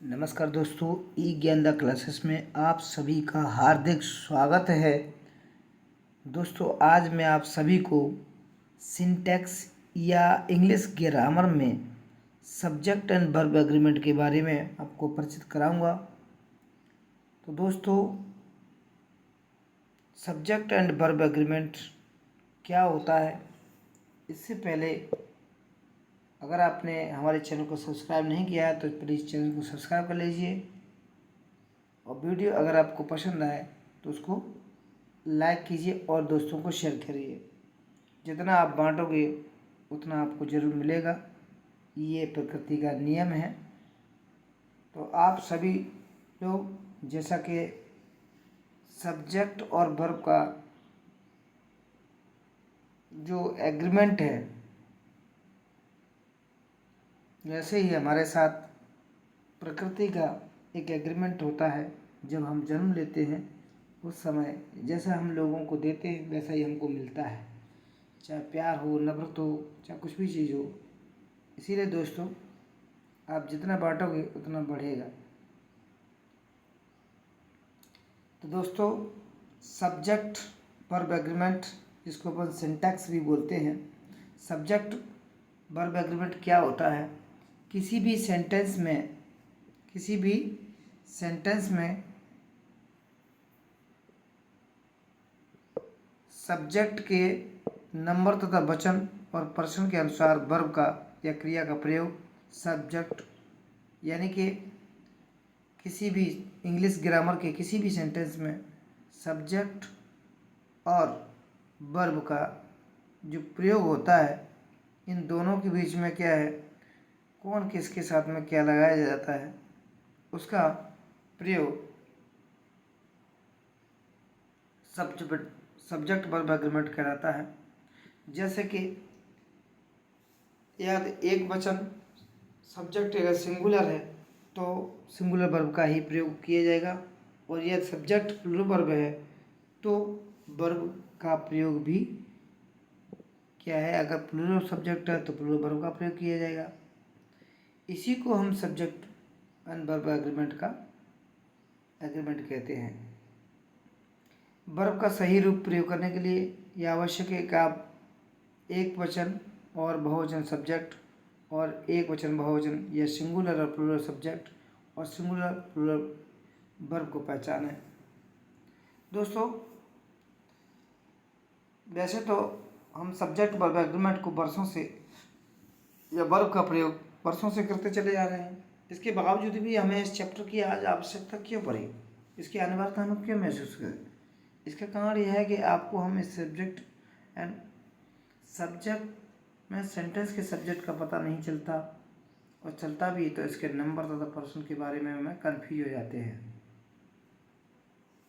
नमस्कार दोस्तों, ई ज्ञान द क्लासेस में आप सभी का हार्दिक स्वागत है। दोस्तों, आज मैं आप सभी को सिंटैक्स या इंग्लिश ग्रामर में सब्जेक्ट एंड वर्ब एग्रीमेंट के बारे में आपको परिचित कराऊंगा। तो दोस्तों, सब्जेक्ट एंड वर्ब एग्रीमेंट क्या होता है, इससे पहले अगर आपने हमारे चैनल को सब्सक्राइब नहीं किया है तो प्लीज़ चैनल को सब्सक्राइब कर लीजिए और वीडियो अगर आपको पसंद आए तो उसको लाइक कीजिए और दोस्तों को शेयर करिए। जितना आप बांटोगे उतना आपको ज़रूर मिलेगा, ये प्रकृति का नियम है। तो आप सभी लोग जैसा कि सब्जेक्ट और वर्ब का जो एग्रीमेंट है, वैसे ही हमारे साथ प्रकृति का एक एग्रीमेंट होता है। जब हम जन्म लेते हैं उस समय जैसा हम लोगों को देते हैं वैसा ही हमको मिलता है, चाहे प्यार हो, नफ़रत हो, चाहे कुछ भी चीज़ हो। इसीलिए दोस्तों, आप जितना बांटोगे उतना बढ़ेगा। तो दोस्तों, सब्जेक्ट वर्ब एग्रीमेंट, जिसको अपन सिंटैक्स भी बोलते हैं, सब्जेक्ट वर्ब एग्रीमेंट क्या होता है? किसी भी सेंटेंस में सब्जेक्ट के नंबर तथा वचन और प्रश्न के अनुसार वर्ब का या क्रिया का प्रयोग सब्जेक्ट, यानी कि किसी भी इंग्लिश ग्रामर के किसी भी सेंटेंस में सब्जेक्ट और वर्ब का जो प्रयोग होता है, इन दोनों के बीच में क्या है, कौन किसके साथ में क्या लगाया जाता है, उसका प्रयोग सब्जेक्ट वर्ब एग्रीमेंट कहलाता है। जैसे कि याद एक वचन सब्जेक्ट अगर सिंगुलर है तो सिंगुलर वर्ब का ही प्रयोग किया जाएगा, और यदि सब्जेक्ट प्लूरल वर्ब है तो वर्ब का प्रयोग भी क्या है, अगर प्लूरल सब्जेक्ट है तो प्लूरल वर्ब का प्रयोग किया जाएगा। इसी को हम सब्जेक्ट एंड वर्ब एग्रीमेंट कहते हैं। वर्ब का सही रूप प्रयोग करने के लिए यह आवश्यक है कि आप एक वचन और बहुवचन सब्जेक्ट और एक वचन बहुवचन या सिंगुलर और प्लूरल सब्जेक्ट और सिंगुलर प्लूरल वर्ब को पहचानें। दोस्तों, वैसे तो हम सब्जेक्ट वर्ब एग्रीमेंट को वर्षों से या वर्ब का प्रयोग वर्षों से करते चले जा रहे हैं। इसके बावजूद भी हमें इस चैप्टर की आज आवश्यकता क्यों पड़ी, इसकी अनिवार्यता हम क्यों महसूस करें? इसका कारण यह है कि आपको हम इस सब्जेक्ट में सेंटेंस के सब्जेक्ट का पता नहीं चलता, और चलता भी तो इसके नंबर तथा प्रश्न के बारे में हमें कन्फ्यूज हो जाते हैं।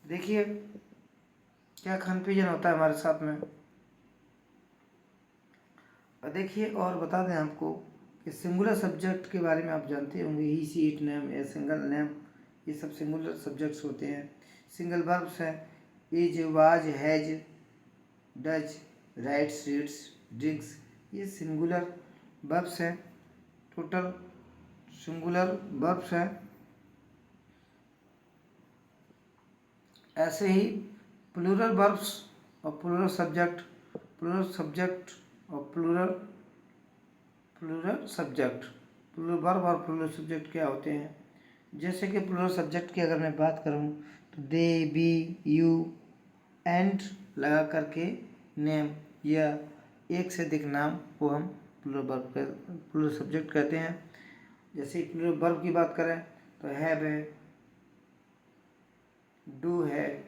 देखिए क्या कन्फ्यूजन होता है हमारे साथ में। और देखिए और बता दें आपको कि सिंगुलर सब्जेक्ट के बारे में आप जानते होंगे, ही, सी, इट, नेम या सिंगल नेम, ये सब सिंगुलर सब्जेक्ट्स होते हैं। सिंगल वर्ब्स हैं is, was, has, does, rights, reads, drinks, ये सिंगुलर वर्ब्स हैं। टोटल सिंगुलर वर्ब्स हैं। ऐसे ही प्लूरल वर्ब्स और प्लूरल सब्जेक्ट और प्लूरल सब्जेक्ट, प्लूरल वर्ब और प्लूरल सब्जेक्ट क्या होते हैं? जैसे कि प्लूरल सब्जेक्ट की अगर मैं बात करूं तो दे, वी, यू, एंड लगा करके नेम या एक से अधिक नाम को हम प्लूरल सब्जेक्ट कहते हैं। जैसे प्लूरल वर्ब की बात करें तो हैव है, डू है,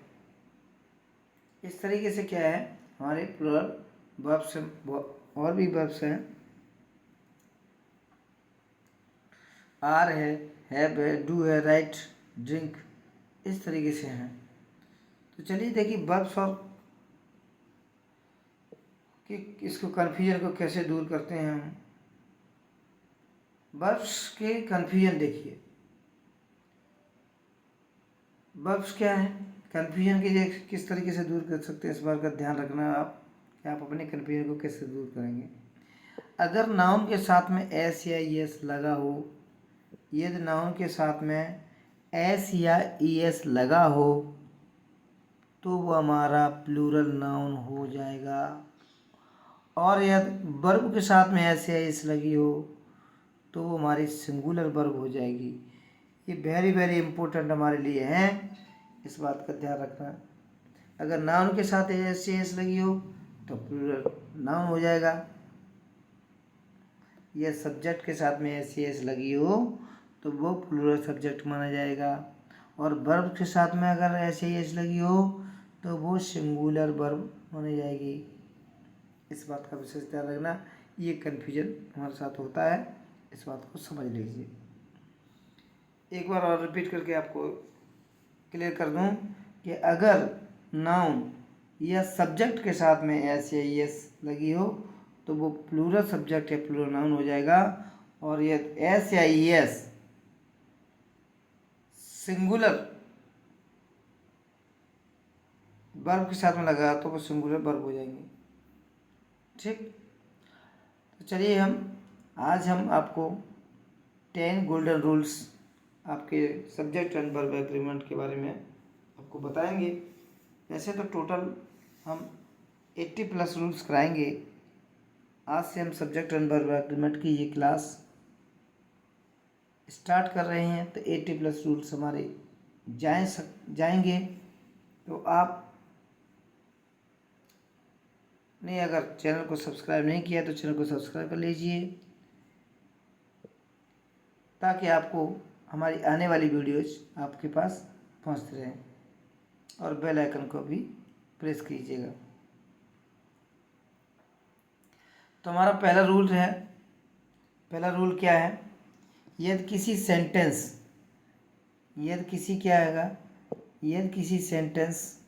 इस तरीके से क्या है हमारे प्लूरल वर्ब्स। और भी वर्ब्स हैं, आर है, हैव है, डू है, राइट, ड्रिंक, इस तरीके से हैं। तो चलिए देखिए वर्ब्स और कि इसको कन्फ्यूजन को कैसे दूर करते हैं हम। वर्ब्स के कन्फ्यूजन देखिए, वर्ब्स क्या है, कन्फ्यूजन के किस तरीके से दूर कर सकते हैं, इस बार का ध्यान रखना आप कि आप अपने कन्फ्यूजन को कैसे दूर करेंगे। अगर नाउन के साथ में एस या यस लगा हो यदि नाउन के साथ में एस या ई एस लगा हो तो वो हमारा प्लूरल नाउन हो जाएगा। और यदि वर्ब के साथ में एस या एस लगी हो तो वो हमारी सिंगुलर वर्ब हो जाएगी। ये वेरी वेरी इम्पोर्टेंट हमारे लिए है, इस बात का ध्यान रखना। अगर नाउन के साथ एस या एस लगी हो तो प्लूरल नाउन हो जाएगा, या सब्जेक्ट के साथ में एस या एस लगी हो तो वो प्लूरल सब्जेक्ट माना जाएगा। और वर्ब के साथ में अगर एस या एस लगी हो तो वो सिंगुलर वर्ब मानी जाएगी। इस बात का विशेष ध्यान रखना, ये कन्फ्यूजन हमारे साथ होता है, इस बात को समझ लीजिए। एक बार और रिपीट करके आपको क्लियर कर दूं कि अगर नाउन या सब्जेक्ट के साथ में एस या एस लगी हो तो वो प्लूरल सब्जेक्ट या प्लूरल नाउन हो जाएगा। और ये एस या एस सिंगुलर वर्ब के साथ में लगा तो वो सिंगुलर वर्ब हो जाएंगे। ठीक, तो चलिए आज हम आपको 10 गोल्डन रूल्स आपके सब्जेक्ट एंड वर्ब एग्रीमेंट के बारे में आपको बताएंगे। वैसे तो टोटल हम 80+ रूल्स कराएंगे। आज से हम सब्जेक्ट एंड वर्ब एग्रीमेंट की ये क्लास स्टार्ट कर रहे हैं, तो 80+ रूल्स हमारे जाएंगे। तो आप ने अगर चैनल को सब्सक्राइब नहीं किया तो चैनल को सब्सक्राइब कर लीजिए, ताकि आपको हमारी आने वाली वीडियोज आपके पास पहुंचते रहें। और बेल आइकन को भी प्रेस कीजिएगा। तो हमारा पहला रूल क्या है? यदि किसी सेंटेंस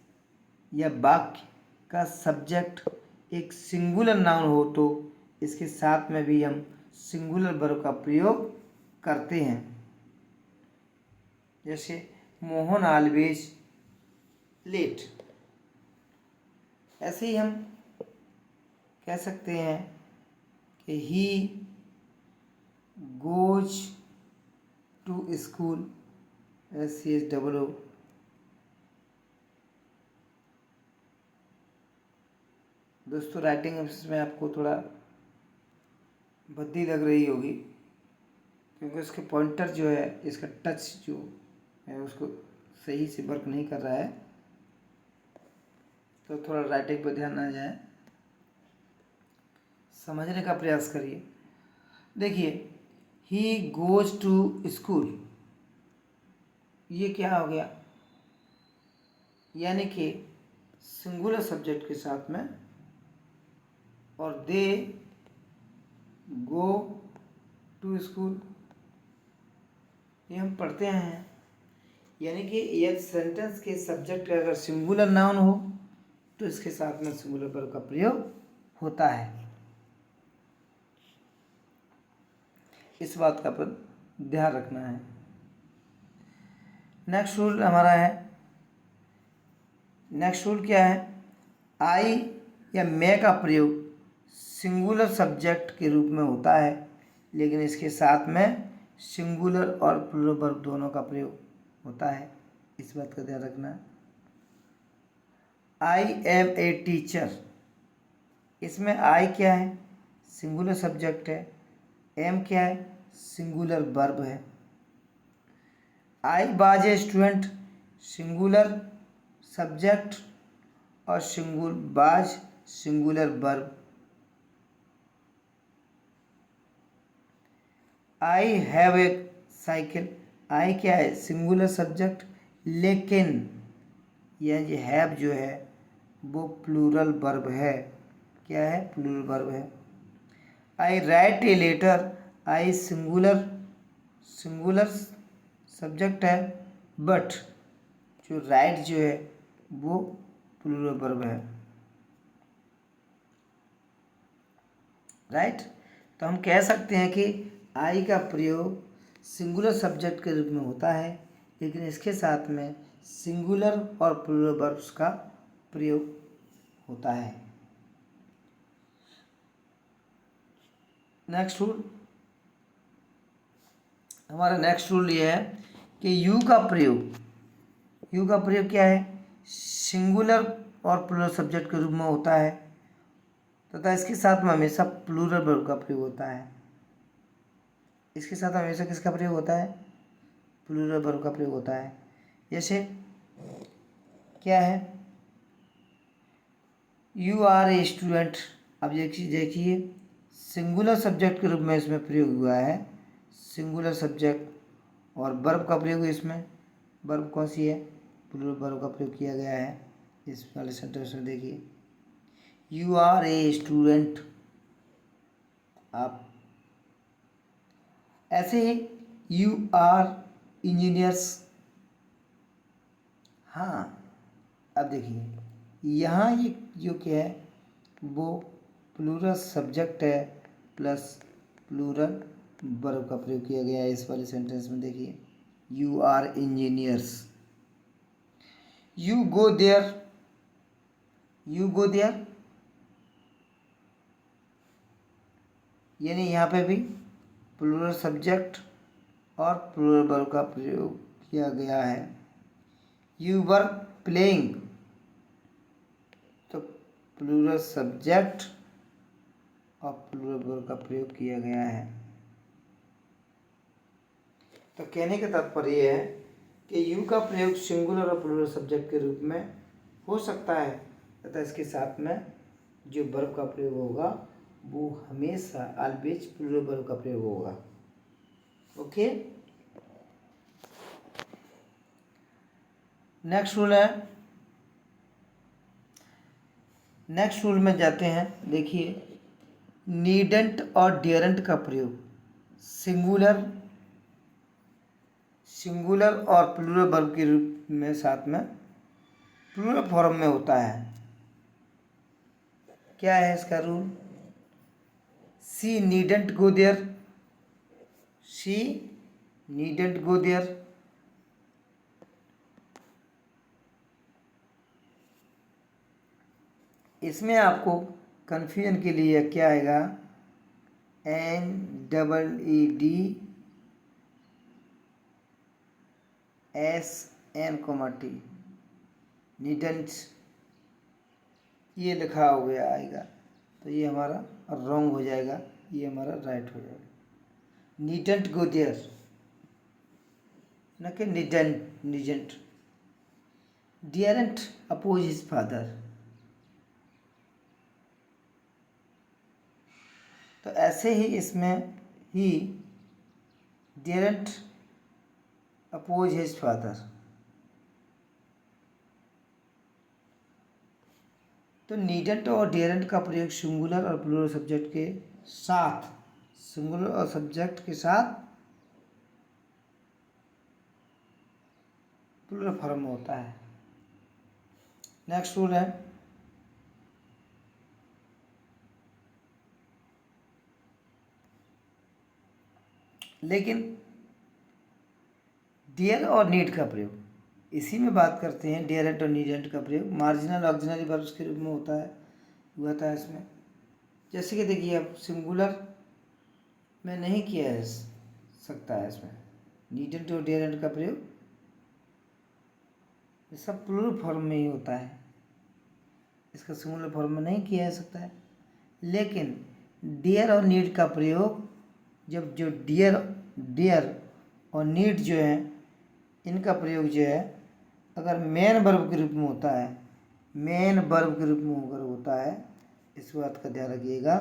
या वाक्य का सब्जेक्ट एक सिंगुलर नाउन हो तो इसके साथ में भी हम सिंगुलर वर्ब का प्रयोग करते हैं। जैसे मोहन ऑलवेज लेट, ऐसे ही हम कह सकते हैं कि he goes to school, SCHOO। दोस्तों राइटिंग में आपको थोड़ा भद्दी लग रही होगी, क्योंकि उसके पॉइंटर जो है, इसका टच जो है उसको सही से वर्क नहीं कर रहा है, तो थोड़ा राइटिंग पर ध्यान ना जाए, समझने का प्रयास करिए। देखिए, ही गोज टू स्कूल, ये क्या हो गया? यानी कि सिंगुलर सब्जेक्ट के साथ में और दे गो टू स्कूल, ये हम पढ़ते हैं। यानी कि यदि सेंटेंस के सब्जेक्ट का अगर सिंगुलर नाउन हो तो इसके साथ में सिंगुलर वर्ब का प्रयोग होता है। इस बात का पर ध्यान रखना है। नेक्स्ट रूल क्या है? आई या मैं का प्रयोग सिंगुलर सब्जेक्ट के रूप में होता है, लेकिन इसके साथ में सिंगुलर और प्लूरल वर्ब दोनों का प्रयोग होता है। इस बात का ध्यान रखना है। आई एम ए टीचर, इसमें आई क्या है? सिंगुलर सब्जेक्ट है। एम क्या है? सिंगुलर वर्ब है। I was a student, singular subject और was singular verb. I have a cycle, I क्या है? सिंगुलर सब्जेक्ट, लेकिन यह जो हैव जो है वो प्लूरल वर्ब है। क्या है? प्लूरल वर्ब है। I write a letter, I singular subject है, बट जो राइट जो है वो प्लूरल वर्ब है। राइट, तो हम कह सकते हैं कि आई का प्रयोग सिंगुलर सब्जेक्ट के रूप में होता है, लेकिन इसके साथ में सिंगुलर और प्लूरल वर्ब्स का प्रयोग होता है। नेक्स्ट रूल, हमारा नेक्स्ट रूल ये है कि यू का प्रयोग क्या है, सिंगुलर और प्लूरल सब्जेक्ट के रूप में होता है तथा इसके साथ में हमेशा प्लूरल वर्ब का प्रयोग होता है। इसके साथ हमेशा किसका प्रयोग होता है, प्लूरल वर्ब का प्रयोग होता है। जैसे क्या है, यू आर ए स्टूडेंट। अब देखिए सिंगुलर सब्जेक्ट के रूप में इसमें प्रयोग हुआ है, सिंगुलर सब्जेक्ट और वर्ब का प्रयोग इसमें, वर्ब कौन सी है, प्लूरल वर्ब का प्रयोग किया गया है इस वाले सेंटेंस में। देखिए यू आर ए स्टूडेंट, आप ऐसे ही यू आर इंजीनियर्स। हाँ अब देखिए यहाँ ये जो क्या है वो प्लूरल सब्जेक्ट है प्लस प्लूरल वर्ब का प्रयोग किया गया है इस वाले सेंटेंस में। देखिए you are engineers, you go there, you go there, यानी यहाँ पे भी प्लूरल सब्जेक्ट और प्लूरल वर्ब का प्रयोग किया गया है। यू वर प्लेइंग, तो प्लूरल सब्जेक्ट और प्लूरल वर्ब का प्रयोग किया गया है। तो कहने का तात्पर्य यह है कि यू का प्रयोग सिंगुलर और प्लूरल सब्जेक्ट के रूप में हो सकता है तथा इसके साथ में जो वर्ब का प्रयोग होगा वो हमेशा ऑलवेज प्लूरल वर्ब का प्रयोग होगा। ओके, नेक्स्ट रूल है, नेक्स्ट रूल में जाते हैं। देखिए नीडेंट और डियरेंट का प्रयोग सिंगुलर और प्लूरल वर्ब के रूप में साथ में प्लूरल फॉर्म में होता है। क्या है इसका rule, she needn't go there, she needn't go there. इसमें आपको कन्फ्यूजन के लिए क्या आएगा, NEEDSN, नीडेंट ये लिखा हो गया आएगा तो ये हमारा रॉन्ग हो जाएगा, ये हमारा राइट हो जाएगा। नीडेंट गो देयर न कि नीडेंट। डियरेंट अपोज हिज फादर, तो ऐसे ही इसमें ही डियरेंट अपोज हिज फादर। तो नीडेंट और डियरेंट का प्रयोग सिंगुलर और प्लूरल सब्जेक्ट के साथ, सिंगुलर और सब्जेक्ट के साथ प्लूरल फॉर्म में होता है। नेक्स्ट रूल है, लेकिन डियर और नीड का प्रयोग, इसी में बात करते हैं। डियरेंट और नीडेंट का प्रयोग मार्जिनल ऑक्सिलरी वर्ब्स के रूप में होता है इसमें। जैसे कि देखिए अब सिंगुलर में नहीं किया जा सकता है इसमें, नीडेंट और डियरेंट का प्रयोग ये सब प्लूरल फॉर्म में ही होता है, इसका सिंगुलर फॉर्म में नहीं किया जा सकता है। लेकिन डियर और नीड का प्रयोग जब जो डियर और नीड जो है इनका प्रयोग जो है अगर मेन वर्ब के रूप में होता है, मेन वर्ब के रूप में अगर होता है, इस बात का ध्यान रखिएगा,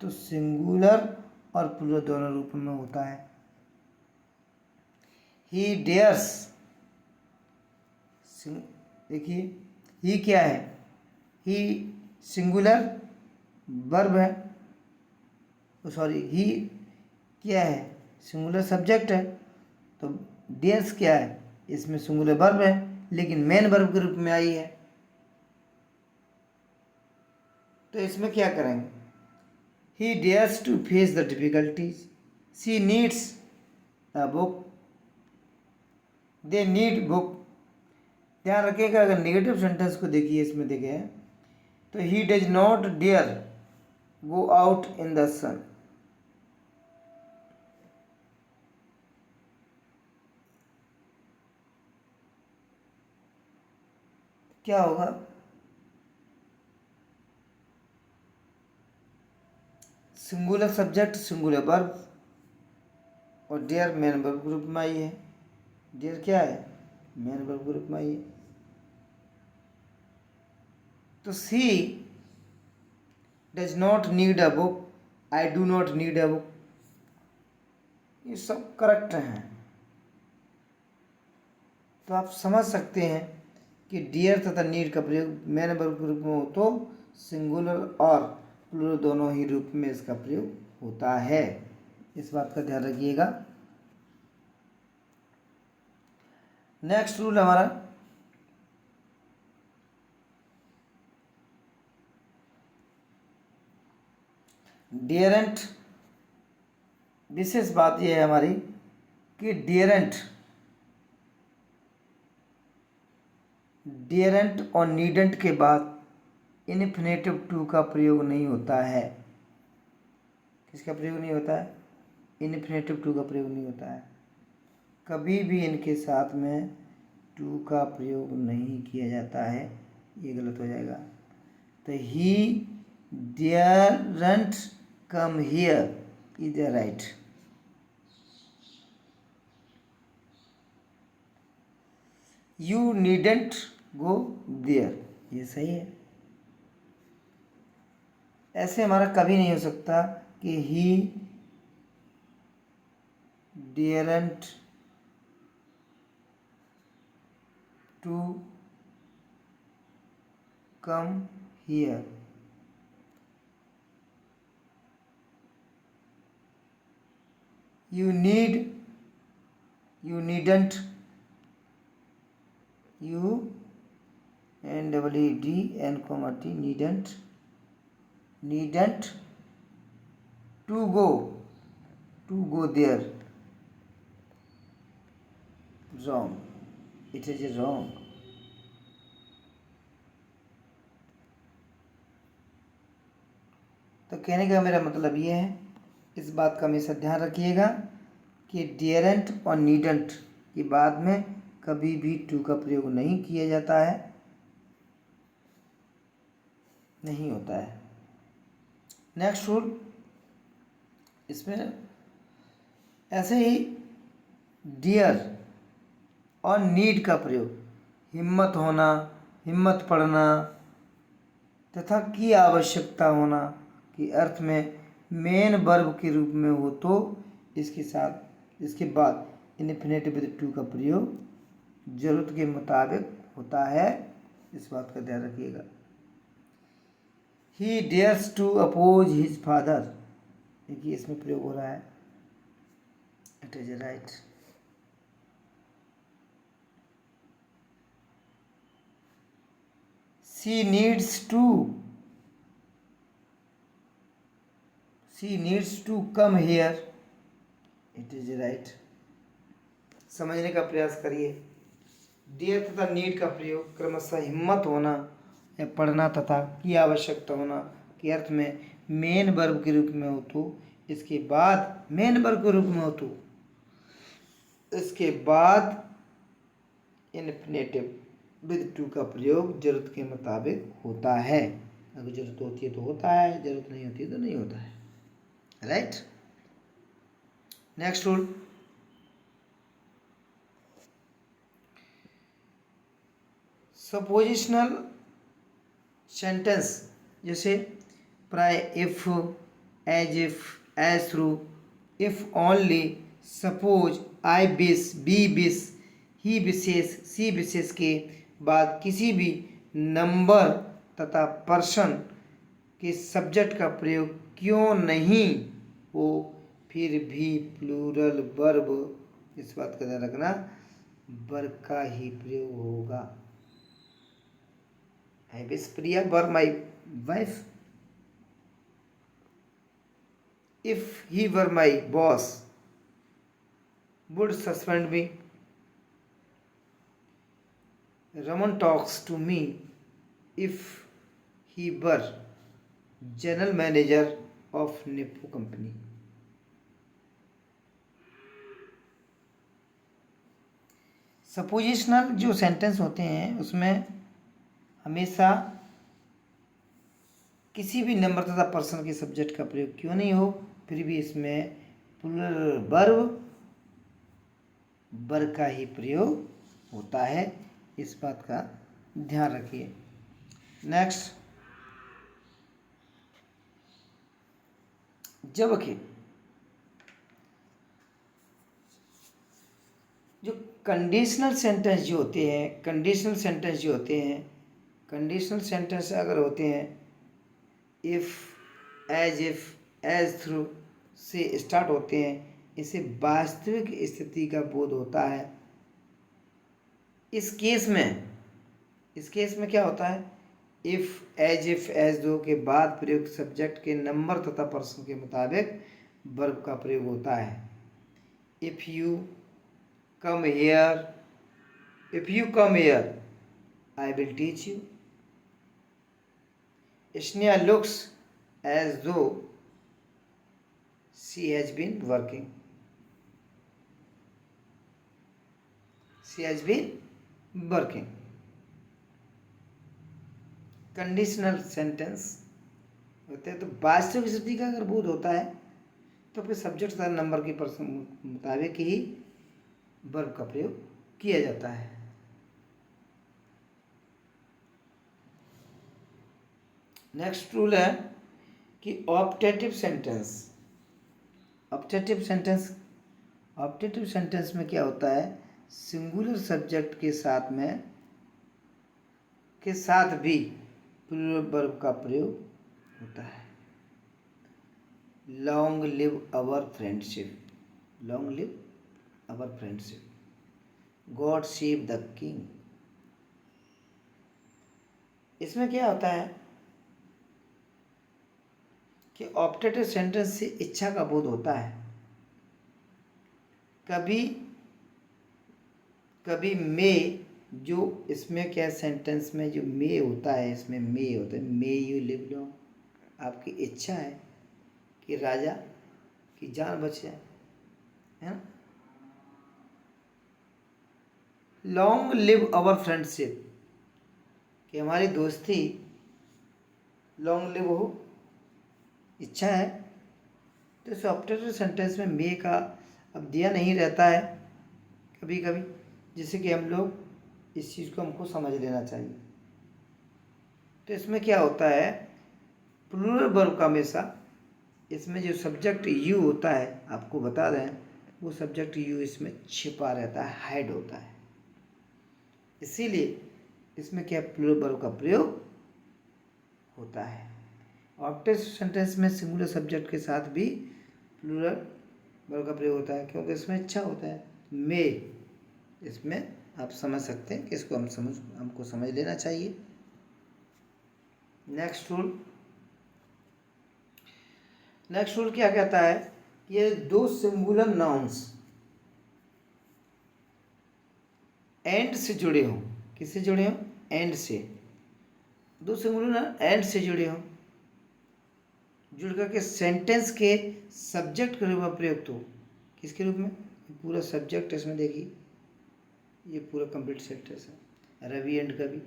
तो सिंगुलर और प्लूरल दोनों रूप में होता है। ही डेयर्स, देखिए ही क्या है, ही सिंगुलर वर्ब है, सॉरी ही क्या है, सिंगुलर सब्जेक्ट है, तो डेयर्स क्या है, इसमें सिंगुलर वर्ब है लेकिन मेन वर्ब के रूप में आई है। तो इसमें क्या करेंगे, he dares to face the difficulties, she needs a book, they need book. ध्यान रखिएगा अगर नेगेटिव सेंटेंस को देखिए इसमें देखें तो he does not dare go out in the sun, क्या होगा? सिंगुलर सब्जेक्ट सिंगुलर वर्ब, और डियर मेन वर्ब ग्रुप में आई है। डियर क्या है? मेन वर्ब ग्रुप में आई है। तो she does not need a book, I do not need a book, ये सब करेक्ट हैं। तो आप समझ सकते हैं कि डियर तथा नीड का प्रयोग मेन वर्ब ग्रुप में हो तो सिंगुलर और प्लूरल दोनों ही रूप में इसका प्रयोग होता है। इस बात का ध्यान रखिएगा। नेक्स्ट रूल हमारा डियरेंट। विशेष बात यह है हमारी कि डियरेंट और नीडेंट के बाद इन्फिनेटिव टू का प्रयोग नहीं होता है। किसका प्रयोग नहीं होता है? इन्फिनेटिव टू का प्रयोग नहीं होता है। कभी भी इनके साथ में टू का प्रयोग नहीं किया जाता है, ये गलत हो जाएगा। तो he daren't come here is right. You needn't go there, ये सही है। ऐसे हमारा कभी नहीं हो सकता कि he daren't to come here. You needn't, you and double E D N comma T, needn't to go there. Wrong. It is wrong. तो कहने का मेरा मतलब ये है, इस बात का हमेशा ध्यान रखिएगा कि डियरेंट और नीडेंट की बाद में कभी भी टू का प्रयोग नहीं किया जाता है, नहीं होता है। नेक्स्ट रूल, इसमें ऐसे ही डियर और नीड का प्रयोग हिम्मत होना, हिम्मत पड़ना तथा की आवश्यकता होना की अर्थ में मेन वर्ब के रूप में हो तो इसके बाद इन्फिनेटिव विद टू का प्रयोग जरूरत के मुताबिक होता है। इस बात का ध्यान रखिएगा। He dares to oppose his father, देखिए इसमें प्रयोग हो रहा है, it is right. She needs to come here, it is right. समझने का प्रयास करिए। डियर तथा नीड का प्रयोग क्रमशः हिम्मत होना या पढ़ना तथा की आवश्यकता होना के अर्थ में मेन वर्ब के रूप में हो तो इसके बाद मेन वर्ब के रूप में हो तो इसके बाद इन्फिनेटिव विद टू का प्रयोग जरूरत के मुताबिक होता है। अगर जरूरत होती है तो होता है, जरूरत नहीं होती है तो नहीं होता है। Right. Next rule, suppositional sentence जैसे प्राय, if, as if, as though, if only, suppose, I wish, we wish, he wishes, she wishes के बाद किसी भी नंबर तथा पर्सन के सब्जेक्ट का प्रयोग क्यों नहीं हो, फिर भी प्लूरल वर्ब, इस बात का ध्यान रखना, वर्ब का ही प्रयोग होगा। I wish Priya were my wife. If he were my boss, would suspend me. Raman talks to me if he were general manager of Nippo company. Suppositional जो सेंटेंस होते हैं उसमें हमेशा किसी भी नंबर तथा पर्सन के सब्जेक्ट का प्रयोग क्यों नहीं हो, फिर भी इसमें प्लूरल वर्ब का ही प्रयोग होता है। इस बात का ध्यान रखिए। नेक्स्ट, जबकि जो कंडीशनल सेंटेंस जो होते हैं, कंडीशनल सेंटेंस अगर होते हैं इफ़, एज, थ्रू से स्टार्ट होते हैं, इसे वास्तविक स्थिति का बोध होता है। इस केस में क्या होता है, इफ़, एज दो के बाद प्रयुक्त सब्जेक्ट के नंबर तथा पर्सन के मुताबिक वर्ब का प्रयोग होता है। If you come here I will teach you. Sneha looks as though she has been working. Conditional sentence होते हैं तो वास्तविक स्थिति का अगर बोध होता है तो फिर सब्जेक्ट तथा नंबर के पर्सन मुताबिक ही वर्ब का प्रयोग किया जाता है। नेक्स्ट रूल है कि ऑप्टेटिव सेंटेंस में क्या होता है, सिंगुलर सब्जेक्ट के साथ भी प्लूरल वर्ब का प्रयोग होता है। Long live our friendship, God save the king. इसमें क्या होता है कि ऑप्टेटिव सेंटेंस से इच्छा का बोध होता है। कभी मे, जो इसमें क्या सेंटेंस में जो मे होता है, इसमें मे होता है, मे यू लिव लॉन्ग, आपकी इच्छा है कि राजा की जान बच जाए, है ना। लॉन्ग लिव आवर फ्रेंडशिप, कि हमारी दोस्ती लॉन्ग लिव हो, इच्छा है। तो इस ऑप्टेटिव सेंटेंस में मे का अब दिया नहीं रहता है कभी कभी, जिससे कि हम लोग इस चीज़ को हमको समझ लेना चाहिए। तो इसमें क्या होता है, प्लूरल वर्ब का हमेशा इसमें जो सब्जेक्ट यू होता है, आपको बता दें, वो सब्जेक्ट यू इसमें छिपा रहता है, हाइड होता है। इसीलिए इसमें क्या प्लूरल वर्ब का प्रयोग होता है। ऑप्टेटिव सेंटेंस में सिंगुलर सब्जेक्ट के साथ भी प्लूरल वर्ब का प्रयोग होता है, क्योंकि इसमें इच्छा होता है। मे, इसमें आप समझ सकते हैं कि इसको हमको समझ लेना चाहिए। नेक्स्ट रूल क्या कहता है, ये दो सिंगुलर नाउन्स एंड से जुड़े हों, किससे जुड़े हों, एंड से, दो सिंगुलर एंड से जुड़े हों, जुड़ करके सेंटेंस के सब्जेक्ट के रूप में प्रयुक्त हो। किसके रूप में, पूरा सब्जेक्ट इसमें देखिए, ये पूरा कंप्लीट सेंटेंस है, रवि एंड कवि,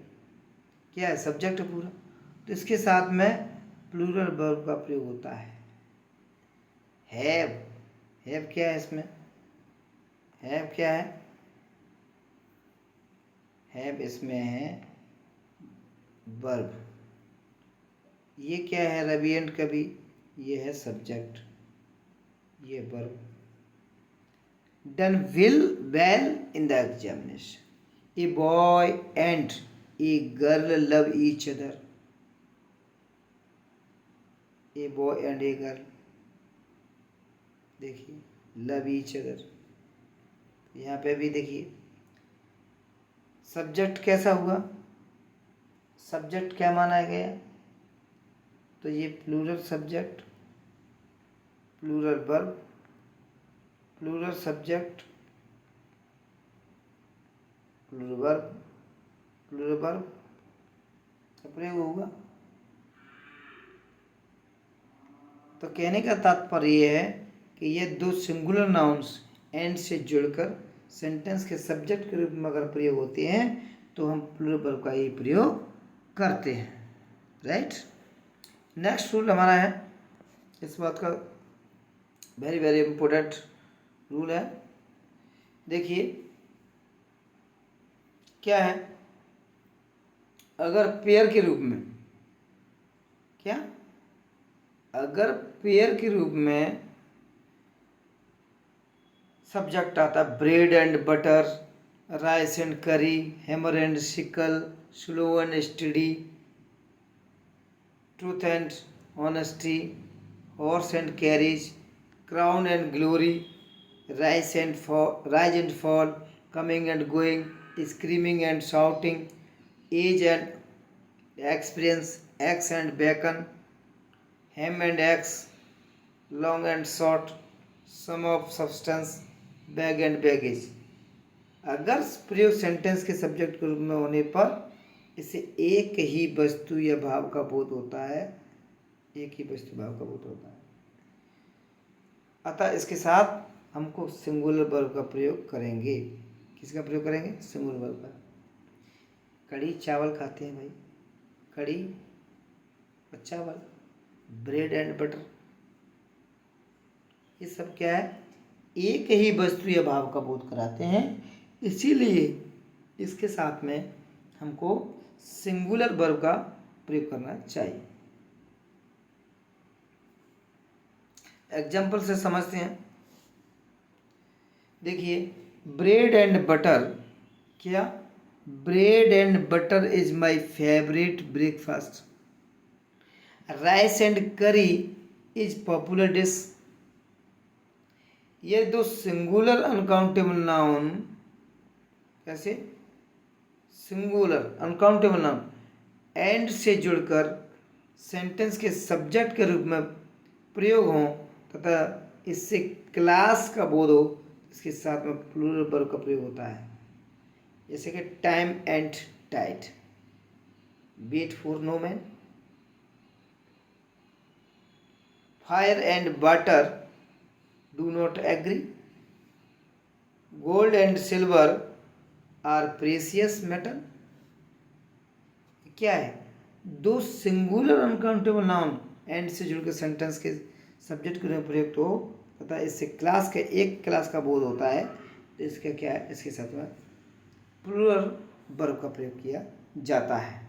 क्या है, सब्जेक्ट पूरा। तो इसके साथ में प्लूरल वर्ब का प्रयोग होता है। हैव क्या है इसमें, हैव क्या है, हैव इसमें है वर्ब। ये क्या है, रवि एंड कवि, ये है सब्जेक्ट, ये verb. Done well in the examination, a boy and a girl love each other, a boy and a girl, देखिए लव ईच अदर। यहाँ पे भी देखिए सब्जेक्ट कैसा हुआ, सब्जेक्ट क्या माना गया, तो ये plural subject, plural verb, plural subject, plural verb का प्रयोग होगा। तो कहने का तात्पर्य ये है कि ये दो सिंगुलर नाउन्स एंड से जुड़कर सेंटेंस के सब्जेक्ट के रूप में अगर प्रयोग होते हैं तो हम प्लूरल वर्ब का ही प्रयोग करते हैं, राइट। नेक्स्ट रूल हमारा है, इस बात का वेरी वेरी इम्पोर्टेंट रूल है। देखिए क्या है, अगर पेयर के रूप में, क्या, अगर पेयर के रूप में सब्जेक्ट आता है bread and butter, rice and curry, hammer and sickle, slow and steady, truth and honesty, horse and carriage, crown and glory, rise and fall, coming and going, screaming and shouting, age and experience, eggs and bacon, hem and eggs, long and short, sum of substance, bag and baggage। अगर प्रयोग sentence के subject के रूप में होने पर इसे एक ही वस्तु या भाव का बोध होता है, एक ही वस्तु भाव का बोध होता है। अतः इसके साथ हमको सिंगुलर वर्ब का प्रयोग करेंगे। किसका प्रयोग करेंगे? सिंगुलर वर्ब का। कड़ी चावल खाते हैं भाई, कड़ी और चावल, ब्रेड एंड बटर, ये सब क्या है? एक ही वस्तु या भाव का बोध कराते हैं, इसीलिए इसके साथ में हमको सिंगुलर वर्ब का प्रयोग करना चाहिए। एग्जाम्पल से समझते हैं। देखिए ब्रेड एंड बटर, क्या? Bread and butter is my favourite breakfast. Rice and करी इज पॉपुलर डिश। ये दो सिंगुलर अनकाउंटेबल नाउन, कैसे? सिंगुलर अनकाउंटेबल नाउन एंड से जुड़कर सेंटेंस के सब्जेक्ट के रूप में प्रयोग हों तथा इससे क्लास का बोध हो, इसके साथ में प्लूरल वर्ब का प्रयोग होता है। जैसे कि time and tide, wait for no man, fire and water do not agree, gold and silver are precious metal. क्या है? दो सिंगुलर अनकाउंटेबल नाउन एंड से जुड़कर सेंटेंस के सब्जेक्ट के रूप में प्रयुक्त हो तथा इससे क्लास के एक क्लास का बोध होता है, तो इसका क्या है? इसके साथ में प्लूरल वर्ब का प्रयोग किया जाता है।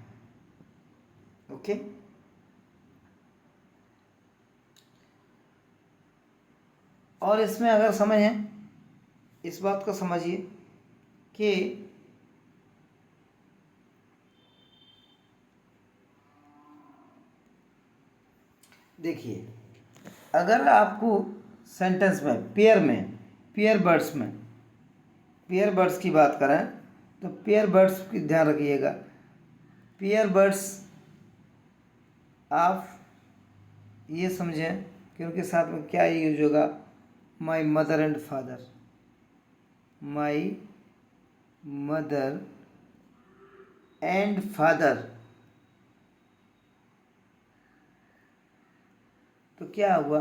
ओके, और इसमें अगर समझें, इस बात को समझिए कि देखिए अगर आपको सेंटेंस में पेयर वर्ड्स की बात करें तो पेयर वर्ड्स की ध्यान रखिएगा। पेयर वर्ड्स आप ये समझें कि उनके साथ में क्या यूज होगा? माई mother and father, my mother and father, तो क्या हुआ?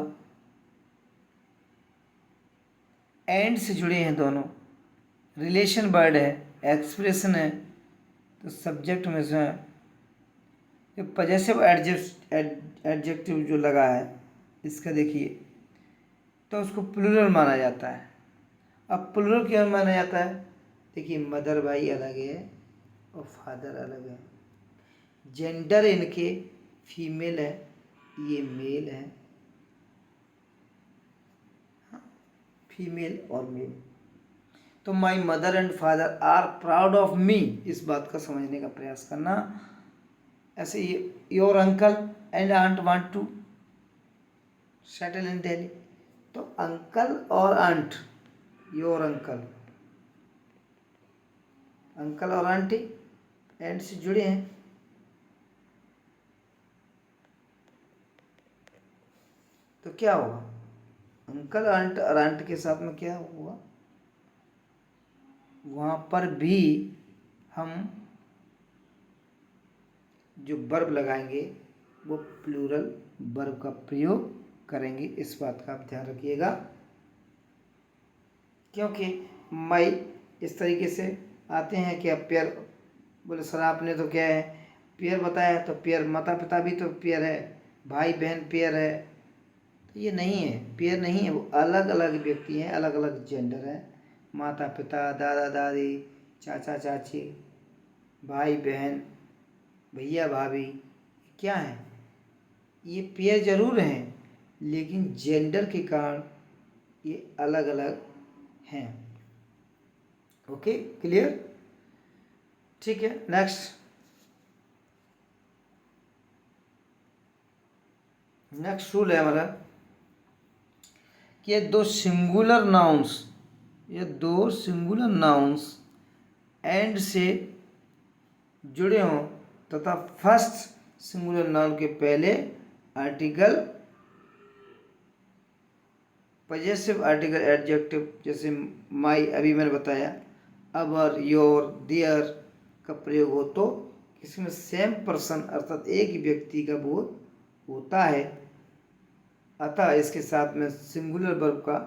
एंड से जुड़े हैं दोनों, रिलेशन वर्ड है, एक्सप्रेशन है, तो सब्जेक्ट में से ये पजेसिव एडजेक्टिव जो लगा है इसका देखिए तो उसको प्लूरल माना जाता है। अब प्लूरल क्यों माना जाता है? देखिए मदर भाई अलग है और फादर अलग है, जेंडर इनके फीमेल है, ये मेल है, फीमेल और मेल। तो my mother and father are proud of me, इस बात का समझने का प्रयास करना। ऐसे your uncle and aunt want to settle in Delhi, तो अंकल और आंट, योर अंकल और आंटी एंड से जुड़े हैं, तो क्या होगा? अंकल आंट और आंट के साथ में क्या हुआ? वहाँ पर भी हम जो वर्ब लगाएंगे वो प्लूरल वर्ब का प्रयोग करेंगे, इस बात का आप ध्यान रखिएगा। क्योंकि माई इस तरीके से आते हैं कि अब पेयर, बोले सर आपने तो क्या है पेयर बताया, तो पेयर माता पिता भी तो पेयर है, भाई बहन पेयर है। तो ये नहीं है, पेयर नहीं है, वो अलग अलग व्यक्ति हैं, अलग अलग जेंडर है। माता पिता, दादा दादी, चाचा चाची, भाई बहन, भैया भाभी, क्या है, ये पेयर जरूर हैं, लेकिन जेंडर के कारण ये अलग अलग हैं। Okay, clear? ठीक है, नेक्स्ट रूल है हमारा कि ये दो सिंगुलर नाउन्स एंड से जुड़े हों तथा फर्स्ट सिंगुलर नाउन के पहले आर्टिकल पजेसिव आर्टिकल एडजेक्टिव, जैसे माई अभी मैंने बताया, अवर, योर, देयर का प्रयोग हो तो इसमें सेम पर्सन अर्थात एक ही व्यक्ति का बोध होता है। अतः इसके साथ में सिंगुलर वर्ब का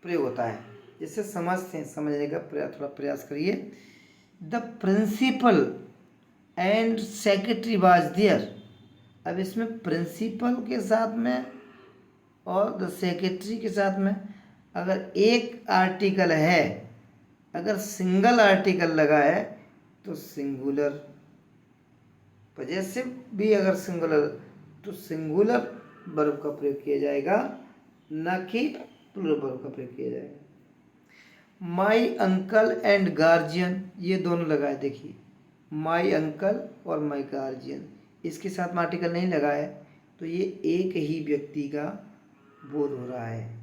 प्रयोग होता है। जिससे समझने का थोड़ा प्रयास करिए। The principal and secretary was there. अब इसमें प्रिंसिपल के साथ में और द सेक्रेटरी के साथ में अगर एक आर्टिकल है, अगर सिंगल आर्टिकल लगा है तो सिंगुलर, पजेसिव भी अगर सिंगुलर तो सिंगुलर वर्ब का प्रयोग किया जाएगा, न कि प्लूरल वर्ब का प्रयोग किया जाएगा। माई अंकल एंड गार्जियन, ये दोनों लगाए, देखिए माई अंकल और माई गार्जियन, इसके साथ में आर्टिकल नहीं लगा है, तो ये एक ही व्यक्ति का बोध हो रहा है।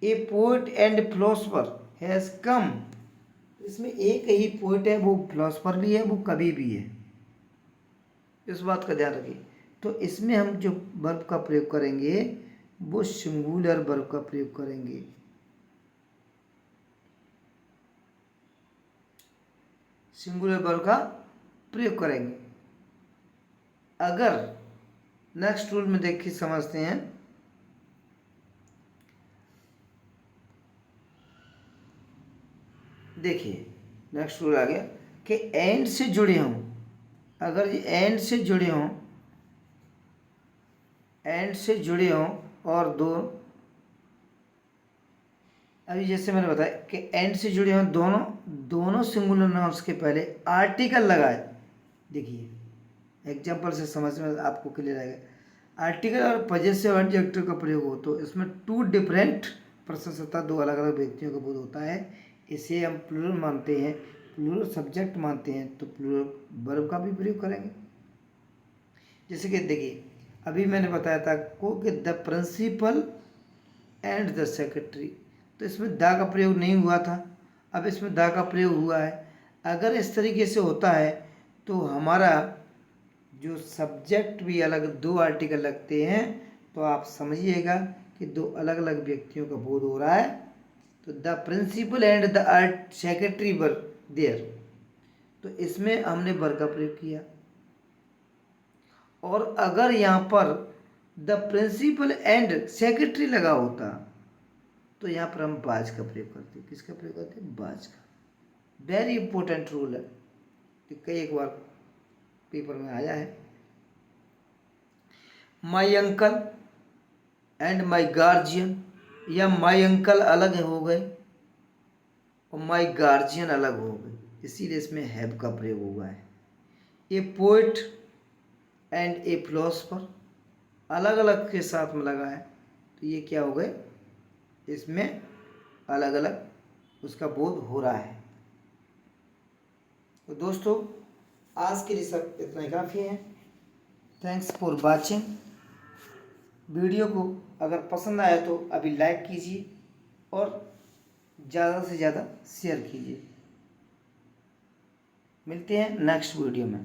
ए poet and philosopher has come, इसमें एक ही पोएट है, वो फिलोसफर भी है, वो कवि भी है, इस बात का ध्यान रखिए। तो इसमें हम जो वर्ब का प्रयोग करेंगे वो सिंगुलर वर्ब का प्रयोग करेंगे। सिंगुलर वर्ब का प्रयोग करेंगे। अगर नेक्स्ट रूल में देखिए समझते हैं, देखिए नेक्स्ट रूल आ गया कि एंड से जुड़े हों, अगर ये एंड से जुड़े हों और दो, अभी जैसे मैंने बताया कि एंड से जुड़े हों दोनों सिंगुलर नाउन्स के पहले आर्टिकल लगाए। देखिए एग्जाम्पल से समझ में आपको क्लियर आएगा। आर्टिकल और पजेसिव एडजेक्टिव का प्रयोग हो तो इसमें टू डिफरेंट पर्सन अर्थात दो अलग अलग व्यक्तियों का बोध होता है। इसे हम प्लूरल मानते हैं, प्लूरल सब्जेक्ट मानते हैं, तो प्लूरल वर्ब का भी प्रयोग करेंगे। जैसे कि देखिए अभी मैंने बताया था को कि the principal and the secretary, तो इसमें द का प्रयोग नहीं हुआ था, अब इसमें द का प्रयोग हुआ है। अगर इस तरीके से होता है तो हमारा जो सब्जेक्ट भी अलग, दो आर्टिकल लगते हैं, तो आप समझिएगा कि दो अलग अलग व्यक्तियों का बोध हो रहा है। तो the principal and the secretary were there, तो इसमें हमने वर का प्रयोग किया। और अगर यहाँ पर द प्रिंसिपल एंड सेक्रेटरी लगा होता तो यहाँ पर हम बाज का प्रयोग करते। किसका प्रयोग करते? बाज का। वेरी इंपॉर्टेंट रूल है, तो कई एक बार पेपर में आया है। My uncle and my guardian, या माई अंकल अलग हो गए और माई गार्जियन अलग हो गए, इसीलिए इसमें हैव का प्रयोग हुआ है। ए पोएट एंड ए फिलोसफर अलग अलग के साथ में लगा है, तो ये क्या हो गए, इसमें अलग अलग उसका बोध हो रहा है। तो दोस्तों आज के लिए सब इतना ही काफ़ी है। Thanks for watching. वीडियो को अगर पसंद आया तो अभी लाइक कीजिए और ज़्यादा से ज़्यादा शेयर कीजिए। मिलते हैं नेक्स्ट वीडियो में।